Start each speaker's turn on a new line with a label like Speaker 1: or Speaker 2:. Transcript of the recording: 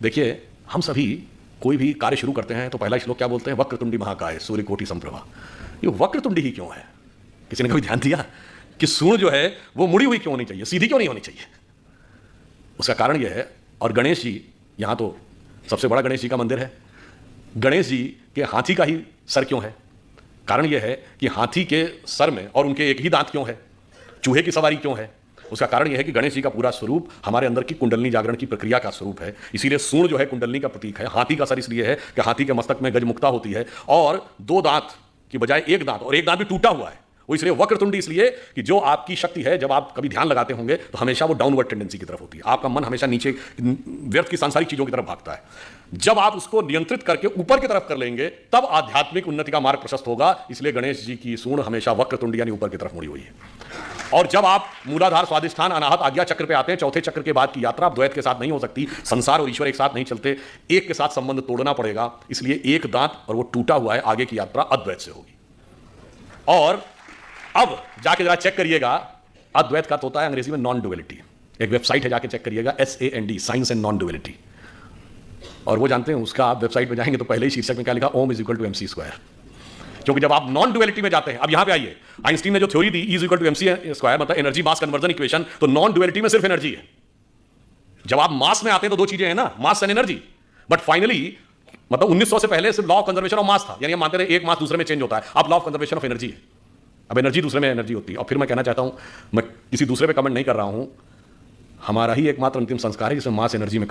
Speaker 1: देखिए, हम सभी कोई भी कार्य शुरू करते हैं तो पहला श्लोक क्या बोलते हैं? वक्रतुंडी महाकाय सूर्यकोटि समप्रभा। ये वक्रतुंडी ही क्यों है? किसी ने कभी ध्यान दिया कि सूर्य जो है वो मुड़ी हुई क्यों नहीं चाहिए, सीधी क्यों नहीं होनी चाहिए? उसका कारण यह है, और गणेश जी, यहां तो सबसे बड़ा गणेश जी का मंदिर है, गणेश जी के हाथी का ही सर क्यों है? कारण यह है कि हाथी के सर में और उनके एक ही दांत क्यों है? चूहे की सवारी क्यों है? उसका कारण यह है कि गणेश जी का पूरा स्वरूप हमारे अंदर की कुंडलनी जागरण की प्रक्रिया का स्वरूप है। इसीलिए सूर्ण जो है कुंडलनी का प्रतीक है। हाथी का सर इसलिए है कि हाथी के मस्तक में गजमुक्ता होती है और दो दांत की बजाय एक दांत, और एक दांत भी टूटा हुआ है। वो इसलिए वक्रतुंडी इसलिए कि जो आपकी शक्ति है, जब आप कभी ध्यान लगाते होंगे तो हमेशा वो डाउनवर्ड टेंडेंसी की तरफ होती है। आपका मन हमेशा नीचे व्यर्थ की सांसारिक चीजों की तरफ भागता है। जब आप उसको नियंत्रित करके ऊपर की तरफ कर लेंगे तब आध्यात्मिक उन्नति का मार्ग प्रशस्त होगा। इसलिए गणेश जी की सूर्ण हमेशा वक्रतुंडी यानी ऊपर की तरफ मुड़ी हुई है। और जब आप मूलाधार, स्वादिष्ठान, अनाहत, आज्ञा चक्र पे आते हैं, चौथे चक्र के बाद की यात्रा आप द्वैत के साथ नहीं हो सकती। संसार और ईश्वर एक साथ नहीं चलते, एक के साथ संबंध तोड़ना पड़ेगा। इसलिए एक दांत और वो टूटा हुआ है, आगे की यात्रा अद्वैत से होगी। और अब जाके जरा चेक करिएगा, अद्वैत का होता है अंग्रेजी में नॉन डुअलिटी। एक वेबसाइट है, जाके चेक करिएगा, SAND, science and non duality. और वो जानते हैं उसका, आप वेबसाइट पे जाएंगे तो पहले ही शीर्षक में क्या लिखा? Ohm is equal to MC square. क्योंकि जब आप नॉन डुअलिटी में जाते हैं, अब यहां पे आइए, आइंस्टीन ने जो थ्योरी दी E is equal to MC square, मतलब एनर्जी मास कन्वर्जन इक्वेशन, तो नॉन डुअलिटी में सिर्फ एनर्जी है। जब आप मास में आते हैं तो दो चीजें हैं ना, mass and energy. But finally मतलब 1900 से पहले सिर्फ law of conservation of mass था, यानी हम मानते थे एक मास दूसरे में चेंज होता है। अब law of conservation of energy है, अब एनर्जी दूसरे में एनर्जी होती है। और फिर मैं कहना चाहता हूं, मैं किसी दूसरे पे कमेंट नहीं कर रहा हूं, हमारा ही एकमात्र अंतिम संस्कार है जिसमें मास एनर्जी में